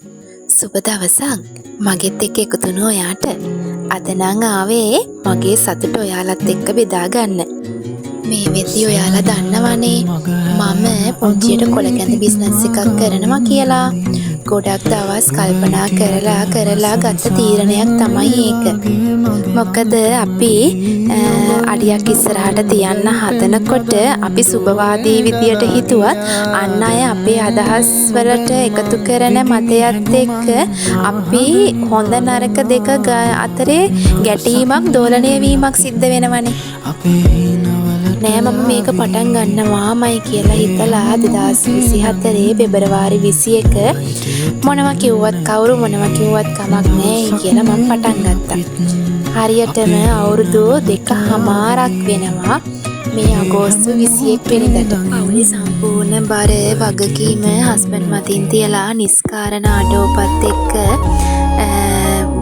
සුබ දවසක් මගෙත් එක්ක එකතු වුණු ඔයාට. අද නම් ආවේ මගේ සතුට ඔයාලත් එක්ක බෙදා ගන්න. මේ වෙද්දි ඔයාලා දන්නවනේ මම පුංචියට කොළකැඳ බිස්නස් එකක් කරනවා කියලා. ගොඩක් දවස් කල්පනා කරලා ගත්ත තීරණයක් තමයි ඒක. මොකද අපි අඩියක් ඉස්සරහට තියන්න හදනකොට අපි සුබවාදී විදියට හිතුවත් අන් අය අපේ අදහස් වලට එකතු කරන මතයත් එක්ක අපි හොඳ නරක දෙක අතරේ ගැටීමක් දෝලණය වීමක් සිද්ධ වෙනවනේ. නෑ මම මේක පටන් ගන්නවාමයි කියලා හිතලා 2024 පෙබරවාරි 21 මොනවා කිව්වත් කවුරු මොනවා කිව්වත් කමක් නෑ කියලා මම පටන් ගත්තා. හරියටම අවුරුදු 2කමාරක් වෙනවා මේ අගෝස්තු 21 වෙනිදාට. අවුලේ සම්පූර්ණ බර වගකීම හස්බන්ඩ් මතින් තියලා නිස්කාරණ ආඩෝපත් එක්ක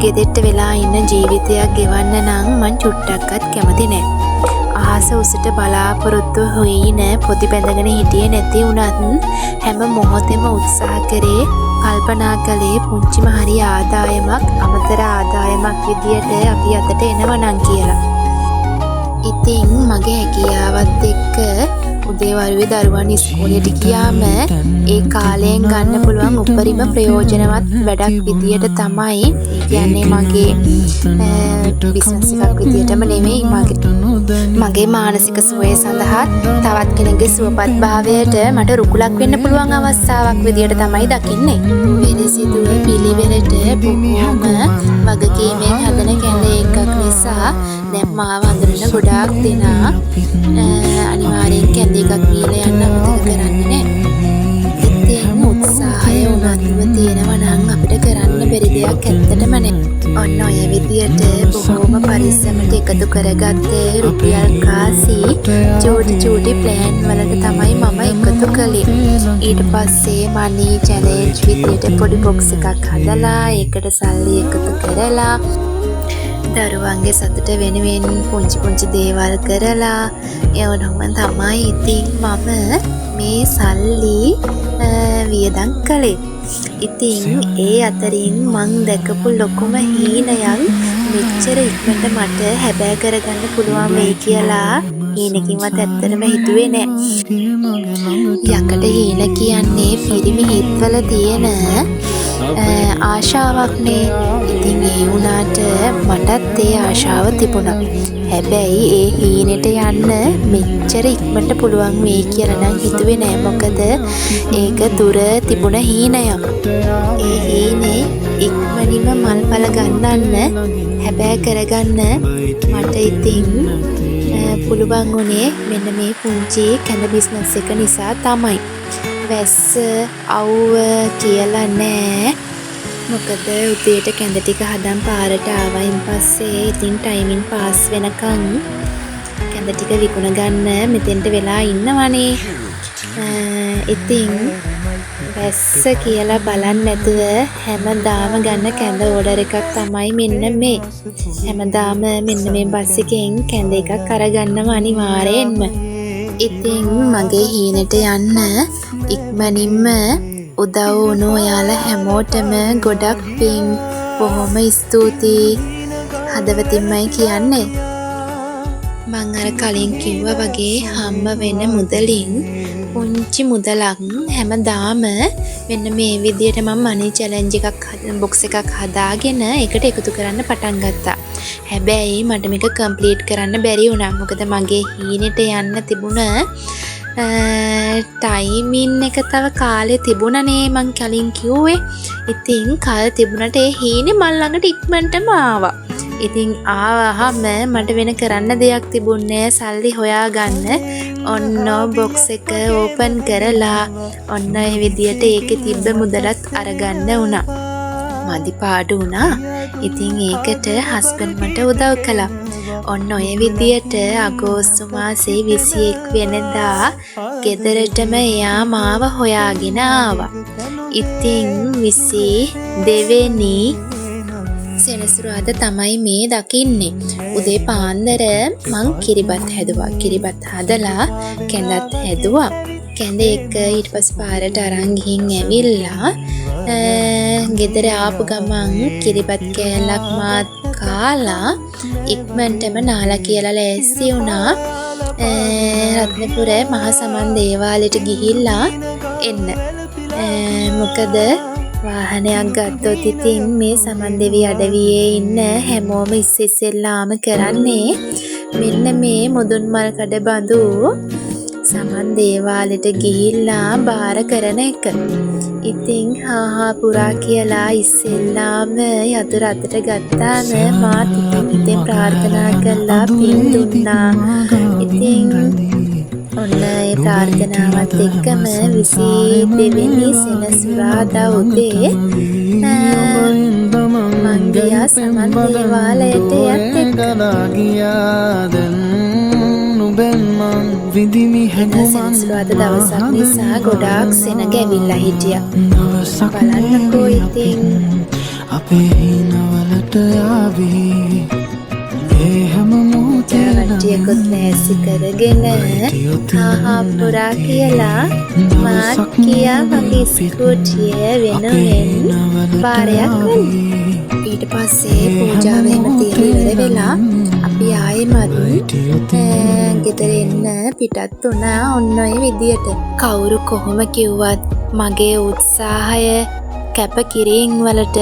ගෙදෙට්ට වෙලා ඉන්න ජීවිතයක් ගෙවන්න නම් මං චුට්ටක්වත් කැමති නෑ. අහස උසට බලාපොරොත්තු හොයින පොඩි බැඳගෙන හිටියේ නැති වුණත් හැම මොහොතෙම උත්සාහ කරේ කල්පනා කළේ පුංචිම හරි ආදායමක් අමතර ආදායමක් විදියට අපි අතට එනවනම් කියලා. ඉතින් මගේ හැකියාවත් එක්ක උදේවරුේ දරුවන් ඉස්කෝලේට ගියාම ඒ කාලයෙන් ගන්න පුළුවන් උපරිම ප්‍රයෝජනවත් වැඩක් විදියට තමයි කියන්නේ මගේ බිස්නස් එකක් විදියටම නෙමෙයි මගේ මානසික සුවය සඳහා තවත් කෙනෙකුගේ සුවපත් භාවයට මට රුකුලක් වෙන්න පුළුවන් අවස්ථාවක් විදියට තමයි දකින්නේ. පිළිසිදුව පිළිවෙලට බොහොම වගකීමෙන් හදන කැඳ එකක් නිසා දැන් මාව හඳුනන ගොඩාක් දෙනා අනිවාර්යෙන් කැඳ එකක් කියලා යන්න අමතක කරන්නේ නැහැ. ඉතින් උත්සාහය උනන්දුව තියෙනවා නම් අපිට කරන්න බැරි දෙයක් ඇත්තටම නැහැ. ඔන්න ඔය විදියට බොහොම පරිස්සමට එකතු කරගත්තේ රුපියල් කාසි චූටි ප්ලෑන් වලට තමයි මම එකතු කළේ. ඊට පස්සේ මනි චැලෙන්ජ් විදියට පොඩි බොක්ස් එකක් හදලා ඒකට සල්ලි එකතු කරලා දරුවන්ගේ සතුට වෙනුවෙන් පුංචි දේවල් කරලා එවනම තමයි ඉතින් මම මේ සල්ලි වියදම් කළේ. ඉතින් ඒ අතරින් මං දැකපු ලොකුම හීනයක් මෙච්චර ඉක්මනට මට හැබෑ කරගන්න පුළුවන් වෙයි කියලා හීනකින්වත් ඇත්තටම හිතුවේ නෑ. යකට හීන කියන්නේ පිරිමි හිත්වල තියෙන ආශාවක්නේ. ඉතින් ඒ වුණාට මටත් ඒ ආශාව තිබුණා. හැබැයි ඒ හීනෙට යන්න මෙච්චර ඉක්මනට පුළුවන් වෙයි කියලා නම් හිතුවේ නෑ. මොකද ඒක දුර තිබුණ හීනයක්. ඒ හීනේ ඉක්මනින්ම මල්පල ගන්නන්න හැබෑ කරගන්න මට ඉතින් පුළුවන් උනේ මෙන්න මේ පුංචි කැඳ බිස්නස් එක නිසා තමයි. වැස්ස අවුව කියලා නෑ. මොකද උදේට කැඳ ටික හදන් පාරට ආවයින් පස්සේ ඉතින් ටයිමින් පාස් වෙනකන් කැඳ ටික විකුණ ගන්න මෙතෙන්ට වෙලා ඉන්නවනේ. ඉතින් වැස්ස කියලා බලන්න නැතුව හැමදාම ගන්න කැඳ ඕඩර් එකක් තමයි මෙන්න මේ. හැමදාම මෙන්න මේ බස් එකෙන් කැඳ එකක් අරගන්නව අනිවාර්යෙන්ම. ඉතින් මගේ හීනෙට යන්න ඉක්මනින්ම උදව් වුණු ඔයාලා හැමෝටම ගොඩක් පිං. බොහොම ස්තුතියි. හදවතින්මයි කියන්නේ. මං අර කලින් කිව්වා වගේ හම්බ වෙන මුදලින් පුංචි මුදලක් හැමදාම මෙන්න මේ විදියට මම මනි චැලෙන්ජ් එකක් බොක්ස් එකක් හදාගෙන ඒකට එකතු කරන්න පටන් ගත්තා. හැබැයි මට මේක කම්ප්ලීට් කරන්න බැරි වුණා. මොකද මගේ හීනෙට යන්න තිබුණ ටයිමින් එක තව කාලේ තිබුණනේ මං කලින් කිව්වේ. ඉතින් කාල තිබුණට ඒ හීනේ මල් ළඟට ඉක්මනටම ආවා. ඉතින් ආවහම මට වෙන කරන්න දෙයක් තිබුණේ සල්ලි හොයාගන්න. ඔන්න බොක්ස් එක ඕපන් කරලා ඔන්න ඒ විදියට ඒකේ තිබ්බ මුදලත් අරගන්න වුණා. මදි පාඩු වුණා. ඉතින් ඒකට හස්බන්ඩ් මට උදව් කළා. ඔන්න ඔය විදියට අගෝස්තු මාසේ 21 වෙනිදා ගෙදරටම එයා මාව හොයාගෙන ආවා. ඉතින් 22 වෙනි සෙනසුරාදා තමයි මේ දකින්නේ. උදේ පාන්දර මං කිරිබත් හැදුවා. කිරිබත් හදලා කැඳත් හැදුවා. කැඳ එක ඊට පස්සේ පාරට අරන් ගිහින් ඇවිල්ලා ගෙදර ආපු ගමන් කිරිබත් කෑල්ලක් මාත් කාලා ඉක්මනටම නාලා කියලා ලෑස්ති වුණා රත්නපුර මහ සමන් දේවාලයට ගිහිල්ලා එන්න. මොකද වාහනයක් ගත්තොත් ඉතින් මේ සමන් දෙවි අඩවියේ ඉන්න හැමෝම ඉස්සෙල්ලාම කරන්නේ මෙන්න මේ මුදුන් මල් කඩ බඳු සමන් දේවාලෙට ගිහිල්ලා බාර කරන එක. ඉතින් හාහා පුරා කියලා ඉස්සෙල්ලාම යතුරු අතට ගත්තාම මාත් ඉතින් ප්‍රාර්ථනා කළා පින් දුන්නා. ඉතින් ඔන්න ඒ ප්‍රාර්ථනාවත් එක්කම 22 වෙනි සෙනසුරාදා උදේ මං ගියා සමන් දේවාලයට යත් එක්ක. සෙනසුරාදා දවසක් නිසා ගොඩාක් සෙනග ඇවිල්ලා හිටියා. බලන්නකෝ ඉතින් අපේ නවලට ආවේ ජයවටියකුත් නැසි කරගෙන හාහා පුරා කියලා මාත් කියා මගේ ස්කූටිය වෙනුවෙන් බාරයක් වෙන්න. ඊට පස්සේ පූජාව එහෙම තියලා ඉවර වෙලා අපි ආයෙමත් ගෙදර එන්න පිටත් වුණා. ඔන්න ඔය විදියට කවුරු කොහොම කිව්වත් මගේ උත්සාහය කැපකිරීම් වලට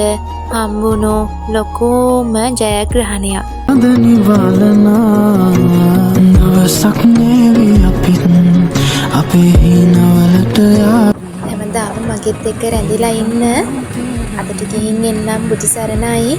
හම්බුණු ලොකුම ජයග්‍රහණයක්. අදනිවාලනා දවසක් නේවි අපිත් අපේ නවලට හැමදාම මගෙත් එක්ක රැඳිලා ඉන්න. අදට ගිහින් එන්නම්. බුදු සරණයි.